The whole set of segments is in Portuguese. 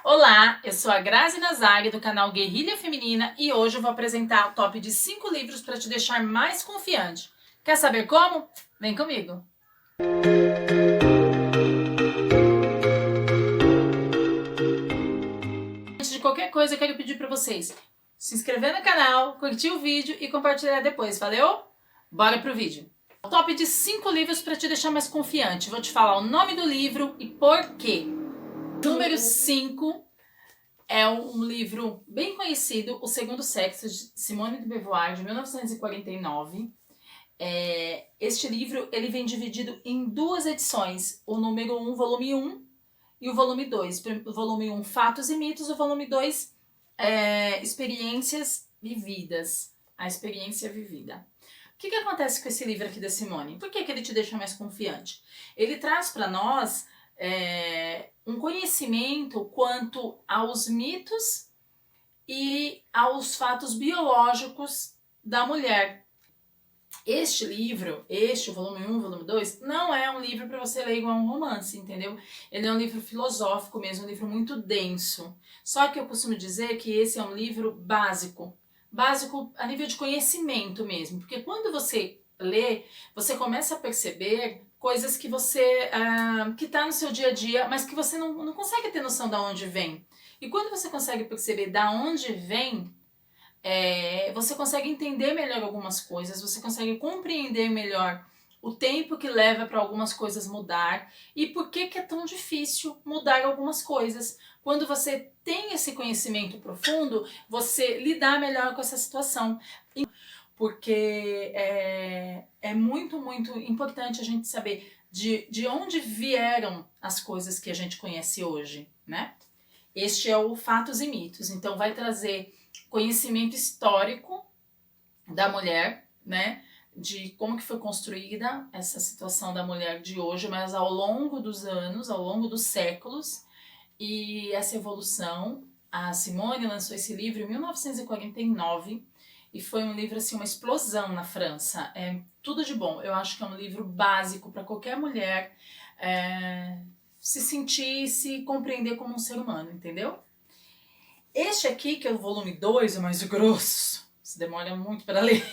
Olá, eu sou a Grazi Nazari do canal Guerrilha Feminina e hoje eu vou apresentar o top de 5 livros para te deixar mais confiante. Quer saber como? Vem comigo! Antes de qualquer coisa, eu quero pedir para vocês se inscrever no canal, curtir o vídeo e compartilhar depois, valeu? Bora pro vídeo! O top de 5 livros para te deixar mais confiante. Vou te falar o nome do livro e por quê. Número 5 é um livro bem conhecido, O Segundo Sexo, de Simone de Beauvoir, de 1949. Este livro ele vem dividido em duas edições, o número 1, volume 1 e o volume 2. O volume 1, Fatos e Mitos, o volume 2, Experiências Vividas, a experiência vivida. O que acontece com esse livro aqui da Simone? Por que ele te deixa mais confiante? Ele traz para nós um conhecimento quanto aos mitos e aos fatos biológicos da mulher. Este livro, o volume 1, volume 2, não é um livro para você ler igual um romance, entendeu? Ele é um livro filosófico mesmo, um livro muito denso. Só que eu costumo dizer que esse é um livro básico. Básico a nível de conhecimento mesmo. Porque quando você lê, você começa a perceber coisas que você que está no seu dia a dia, mas que você não consegue ter noção de onde vem. E quando você consegue perceber de onde vem, você consegue entender melhor algumas coisas, você consegue compreender melhor o tempo que leva para algumas coisas mudar e por que é tão difícil mudar algumas coisas. Quando você tem esse conhecimento profundo, você lidar melhor com essa situação. Porque é muito, muito importante a gente saber de onde vieram as coisas que a gente conhece hoje, né? Este é o Fatos e Mitos, então vai trazer conhecimento histórico da mulher, né? De como que foi construída essa situação da mulher de hoje, mas ao longo dos anos, ao longo dos séculos, e essa evolução. A Simone lançou esse livro em 1949 e foi um livro assim, uma explosão na França. É tudo de bom. Eu acho que é um livro básico para qualquer mulher se sentir, se compreender como um ser humano, entendeu? Este aqui, que é o volume 2, o mais grosso, se demora muito para ler,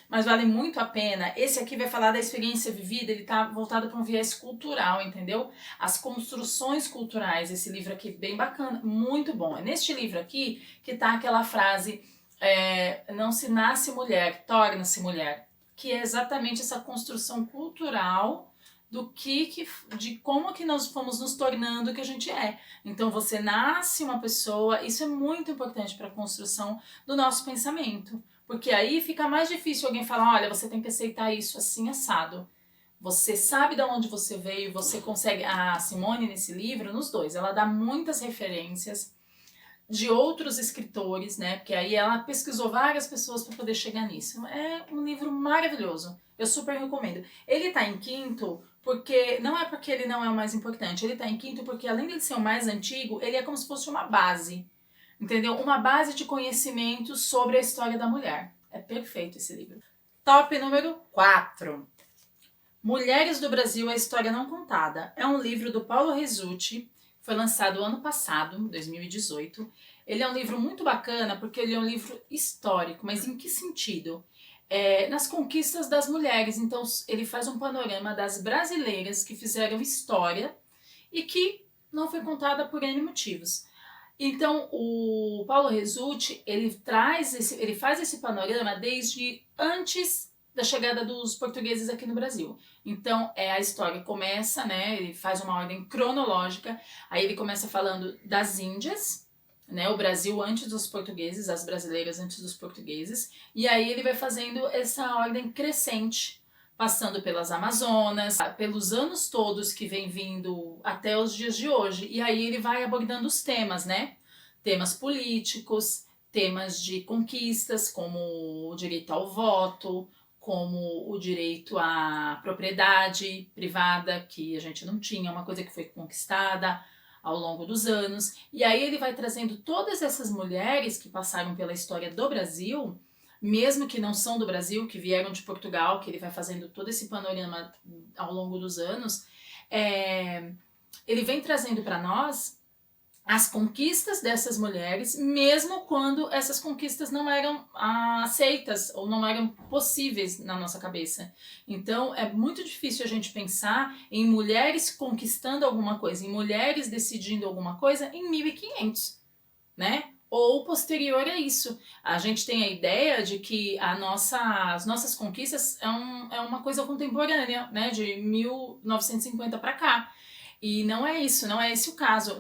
mas vale muito a pena. Esse aqui vai falar da experiência vivida, ele tá voltado para um viés cultural, entendeu? As construções culturais, esse livro aqui bem bacana, muito bom. É neste livro aqui que tá aquela frase, não se nasce mulher, torna-se mulher, que é exatamente essa construção cultural de como que nós fomos nos tornando o que a gente é. Então você nasce uma pessoa, isso é muito importante para a construção do nosso pensamento. Porque aí fica mais difícil alguém falar, olha, você tem que aceitar isso assim, assado. Você sabe de onde você veio, você consegue... A Simone, nesse livro, nos dois, ela dá muitas referências de outros escritores, né? Porque aí ela pesquisou várias pessoas para poder chegar nisso. É um livro maravilhoso. Eu super recomendo. Ele tá em quinto porque... Não é porque ele não é o mais importante. Ele tá em quinto porque, além de ser o mais antigo, ele é como se fosse uma base. Entendeu? Uma base de conhecimento sobre a história da mulher. É perfeito esse livro. Top número 4. Mulheres do Brasil, a História Não Contada. É um livro do Paulo Rezzutti, foi lançado ano passado, 2018. Ele é um livro muito bacana porque ele é um livro histórico, mas em que sentido? Nas conquistas das mulheres. Então ele faz um panorama das brasileiras que fizeram história e que não foi contada por N motivos. Então, o Paulo Rezzutti, ele faz esse panorama desde antes da chegada dos portugueses aqui no Brasil. Então, a história começa, né, ele faz uma ordem cronológica, aí ele começa falando das Índias, né, o Brasil antes dos portugueses, as brasileiras antes dos portugueses, e aí ele vai fazendo essa ordem crescente, passando pelas Amazonas, pelos anos todos que vem vindo até os dias de hoje. E aí ele vai abordando os temas, né? Temas políticos, temas de conquistas, como o direito ao voto, como o direito à propriedade privada, que a gente não tinha, uma coisa que foi conquistada ao longo dos anos. E aí ele vai trazendo todas essas mulheres que passaram pela história do Brasil, mesmo que não são do Brasil, que vieram de Portugal, que ele vai fazendo todo esse panorama ao longo dos anos, ele vem trazendo para nós as conquistas dessas mulheres, mesmo quando essas conquistas não eram aceitas ou não eram possíveis na nossa cabeça. Então é muito difícil a gente pensar em mulheres conquistando alguma coisa, em mulheres decidindo alguma coisa em 1500, né? Ou posterior a isso. A gente tem a ideia de que as nossas conquistas é uma coisa contemporânea, né? De 1950 para cá. E não é isso, não é esse o caso.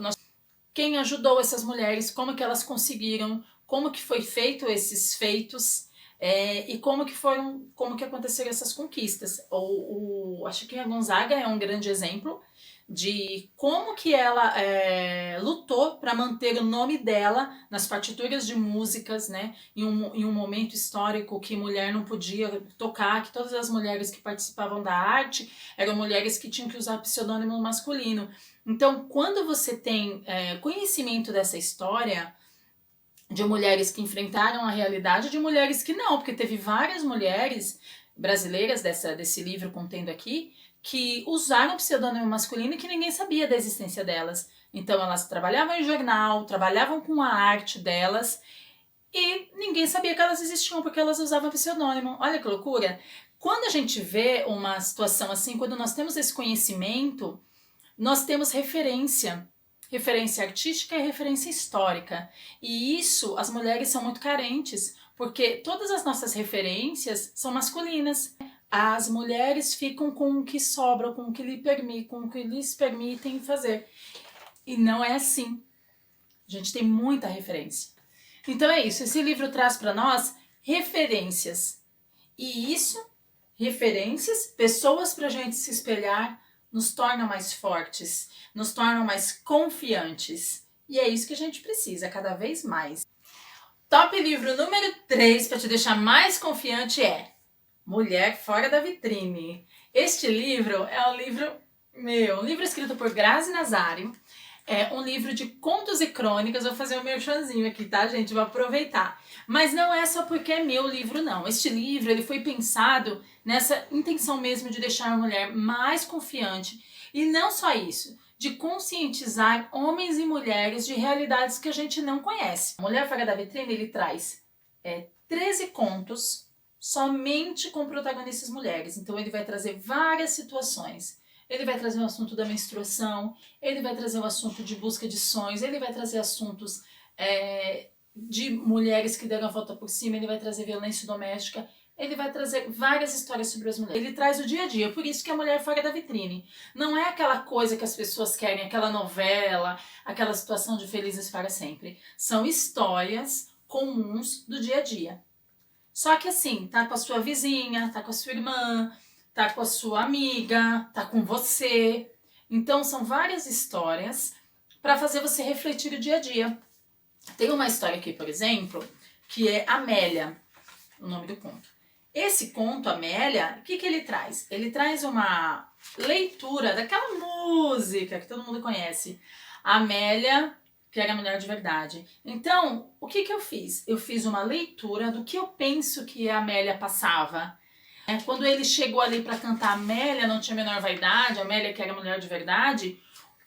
Quem ajudou essas mulheres, como que elas conseguiram, como que foi feito esses feitos, e como que aconteceram essas conquistas. A Chiquinha Gonzaga é um grande exemplo de como que ela lutou para manter o nome dela nas partituras de músicas, né? Em um momento histórico que mulher não podia tocar, que todas as mulheres que participavam da arte eram mulheres que tinham que usar pseudônimo masculino. Então, quando você tem conhecimento dessa história, de mulheres que enfrentaram a realidade, de mulheres que não, porque teve várias mulheres brasileiras desse livro contendo aqui, que usaram pseudônimo masculino e que ninguém sabia da existência delas. Então elas trabalhavam em jornal, trabalhavam com a arte delas e ninguém sabia que elas existiam porque elas usavam pseudônimo. Olha que loucura! Quando a gente vê uma situação assim, quando nós temos esse conhecimento, nós temos referência artística e referência histórica. E isso as mulheres são muito carentes, porque todas as nossas referências são masculinas. As mulheres ficam com o que sobra, com o que lhes permitem fazer. E não é assim. A gente tem muita referência. Então é isso, esse livro traz para nós referências. E isso, referências, pessoas para a gente se espelhar, nos tornam mais fortes, nos tornam mais confiantes. E é isso que a gente precisa, cada vez mais. Top livro número 3 para te deixar mais confiante é Mulher Fora da Vitrine. Este livro é um livro escrito por Grazi Nazário. É um livro de contos e crônicas. Vou fazer um merchanzinho aqui, tá, gente? Vou aproveitar. Mas não é só porque é meu livro, não. Este livro ele foi pensado nessa intenção mesmo de deixar a mulher mais confiante. E não só isso, de conscientizar homens e mulheres de realidades que a gente não conhece. A Mulher Fora da Vitrine, ele traz 13 contos somente com protagonistas mulheres. Então ele vai trazer várias situações. Ele vai trazer o assunto da menstruação, ele vai trazer o assunto de busca de sonhos, ele vai trazer assuntos de mulheres que deram a volta por cima, ele vai trazer violência doméstica, ele vai trazer várias histórias sobre as mulheres. Ele traz o dia a dia, por isso que é a Mulher Fora da Vitrine. Não é aquela coisa que as pessoas querem, aquela novela, aquela situação de felizes para sempre. São histórias comuns do dia a dia. Só que assim, tá com a sua vizinha, tá com a sua irmã, tá com a sua amiga, tá com você. Então são várias histórias para fazer você refletir o dia a dia. Tem uma história aqui, por exemplo, que é Amélia, o nome do conto. Esse conto, Amélia, o que ele traz? Ele traz uma leitura daquela música que todo mundo conhece. Amélia, que era mulher de verdade. Então, o que eu fiz? Eu fiz uma leitura do que eu penso que a Amélia passava. Quando ele chegou ali para cantar Amélia, não tinha a menor vaidade, Amélia que era mulher de verdade,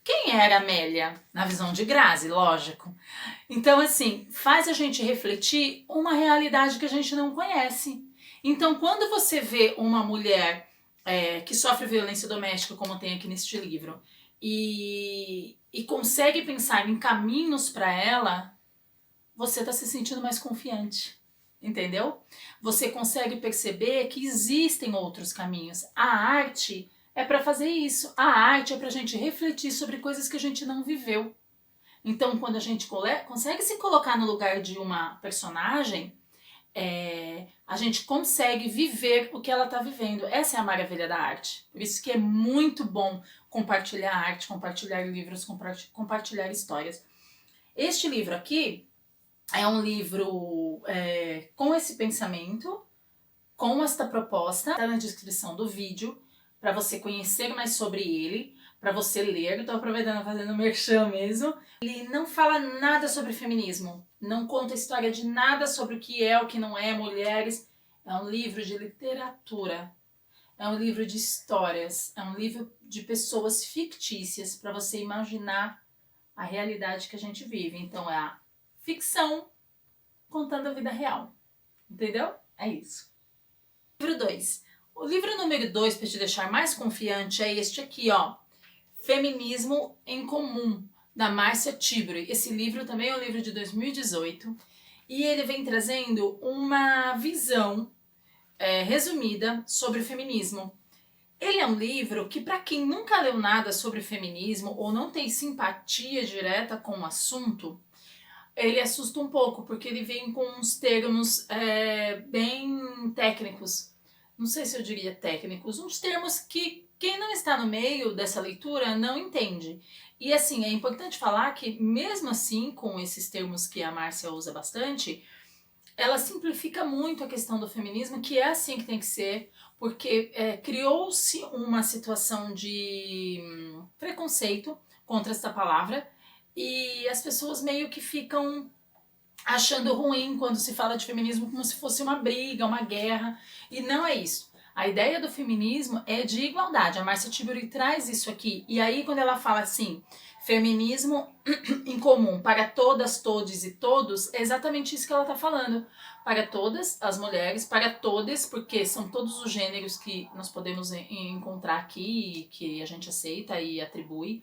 quem era Amélia? Na visão de Grazi, lógico. Então, assim, faz a gente refletir uma realidade que a gente não conhece. Então, quando você vê uma mulher que sofre violência doméstica, como tem aqui neste livro, e consegue pensar em caminhos para ela, você está se sentindo mais confiante. Entendeu? Você consegue perceber que existem outros caminhos. A arte é para fazer isso. A arte é para a gente refletir sobre coisas que a gente não viveu. Então, quando a gente consegue se colocar no lugar de uma personagem, a gente consegue viver o que ela está vivendo. Essa é a maravilha da arte. Por isso que é muito bom compartilhar arte, compartilhar livros, compartilhar histórias. Este livro aqui é um livro com esse pensamento, com esta proposta, está na descrição do vídeo, para você conhecer mais sobre ele, para você ler. Estou aproveitando fazendo merchan mesmo. Ele não fala nada sobre feminismo, não conta história de nada sobre o que é, o que não é, mulheres. É um livro de literatura, é um livro de histórias, é um livro de pessoas fictícias para você imaginar a realidade que a gente vive. Então é a ficção contando a vida real. Entendeu? É isso. Livro 2. O livro número 2, para te deixar mais confiante, é este aqui, ó. Feminismo em Comum, da Márcia Tiburi. Esse livro também é um livro de 2018 e ele vem trazendo uma visão resumida sobre o feminismo. Ele é um livro que, para quem nunca leu nada sobre feminismo ou não tem simpatia direta com o assunto, ele assusta um pouco, porque ele vem com uns termos bem técnicos. Não sei se eu diria técnicos, uns termos que quem não está no meio dessa leitura não entende. E assim, é importante falar que, mesmo assim, com esses termos que a Márcia usa bastante, ela simplifica muito a questão do feminismo, que é assim que tem que ser, porque criou-se uma situação de preconceito contra essa palavra e as pessoas meio que ficam achando ruim quando se fala de feminismo como se fosse uma briga, uma guerra, e não é isso. A ideia do feminismo é de igualdade. A Márcia Tiburi traz isso aqui. E aí, quando ela fala assim, feminismo em comum para todas, todes e todos, é exatamente isso que ela está falando. Para todas as mulheres, para todes, porque são todos os gêneros que nós podemos encontrar aqui, que a gente aceita e atribui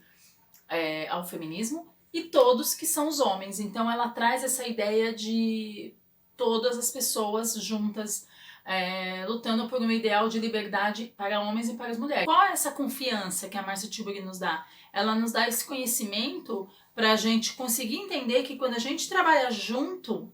ao feminismo, e todos que são os homens. Então ela traz essa ideia de todas as pessoas juntas lutando por um ideal de liberdade para homens e para as mulheres. Qual é essa confiança que a Márcia Tiburi nos dá? Ela nos dá esse conhecimento para a gente conseguir entender que quando a gente trabalha junto,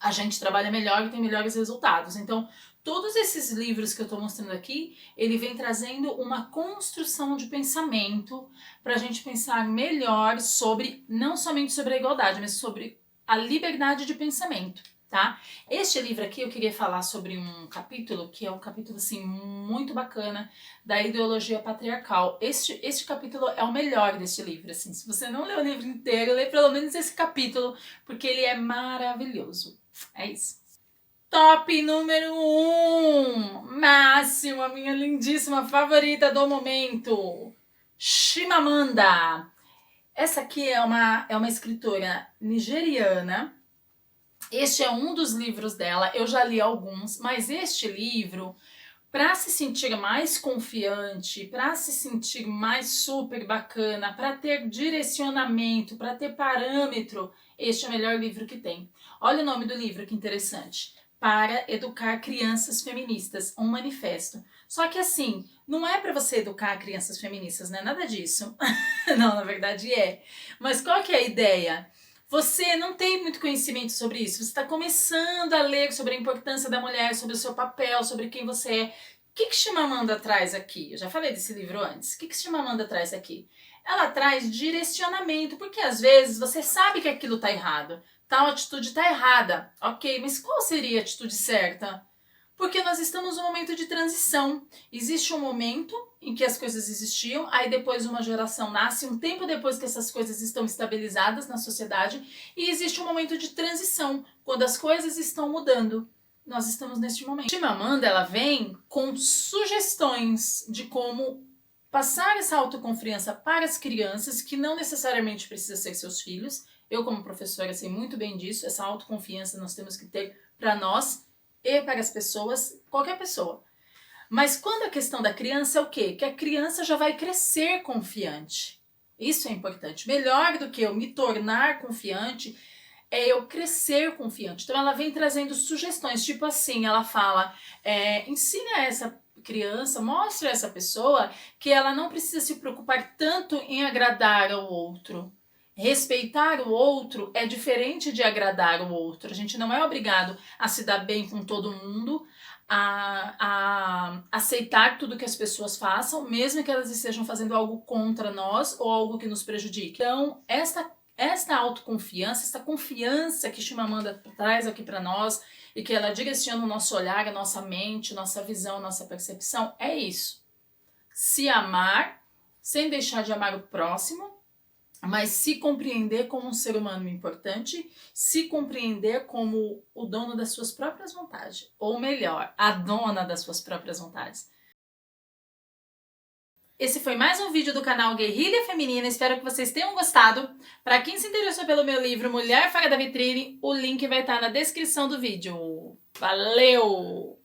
a gente trabalha melhor e tem melhores resultados. Então, todos esses livros que eu estou mostrando aqui, ele vem trazendo uma construção de pensamento para a gente pensar melhor sobre, não somente sobre a igualdade, mas sobre a liberdade de pensamento, tá? Este livro aqui eu queria falar sobre um capítulo, que é um capítulo, assim, muito bacana, da ideologia patriarcal. Este capítulo é o melhor deste livro, assim. Se você não lê o livro inteiro, lê pelo menos esse capítulo, porque ele é maravilhoso. É isso. Top número 1, Máximo, a minha lindíssima favorita do momento, Chimamanda. Essa aqui é uma escritora nigeriana. Este é um dos livros dela, eu já li alguns, mas este livro, para se sentir mais confiante, para se sentir mais super bacana, para ter direcionamento, para ter parâmetro, este é o melhor livro que tem. Olha o nome do livro, que interessante. Para educar crianças feministas, um manifesto. Só que assim, não é para você educar crianças feministas, não é nada disso. Não, na verdade é. Mas qual que é a ideia? Você não tem muito conhecimento sobre isso, você está começando a ler sobre a importância da mulher, sobre o seu papel, sobre quem você é. O que Chimamanda traz aqui? Eu já falei desse livro antes. O que Chimamanda traz aqui? Ela traz direcionamento, porque às vezes você sabe que aquilo está errado. Tal atitude está errada. Ok, mas qual seria a atitude certa? Porque nós estamos num momento de transição. Existe um momento em que as coisas existiam, aí depois uma geração nasce, um tempo depois que essas coisas estão estabilizadas na sociedade, e existe um momento de transição, quando as coisas estão mudando. Nós estamos neste momento. Chimamanda, ela vem com sugestões de como passar essa autoconfiança para as crianças, que não necessariamente precisa ser seus filhos. Eu, como professora, sei muito bem disso. Essa autoconfiança nós temos que ter para nós e para as pessoas, qualquer pessoa. Mas quando a questão da criança é o quê? Que a criança já vai crescer confiante. Isso é importante. Melhor do que eu me tornar confiante é eu crescer confiante. Então ela vem trazendo sugestões, tipo assim, ela fala, ensina essa criança, mostra a essa pessoa que ela não precisa se preocupar tanto em agradar ao outro. Respeitar o outro é diferente de agradar o outro. A gente não é obrigado a se dar bem com todo mundo, a aceitar tudo que as pessoas façam, mesmo que elas estejam fazendo algo contra nós ou algo que nos prejudique. Então, esta autoconfiança, esta confiança que Chimamanda traz aqui para nós e que ela direciona o nosso olhar, a nossa mente, nossa visão, nossa percepção, é isso. Se amar, sem deixar de amar o próximo, mas se compreender como um ser humano importante, se compreender como o dono das suas próprias vontades, ou melhor, a dona das suas próprias vontades. Esse foi mais um vídeo do canal Guerrilha Feminina, espero que vocês tenham gostado. Para quem se interessou pelo meu livro Mulher Fora da Vitrine, o link vai estar na descrição do vídeo. Valeu!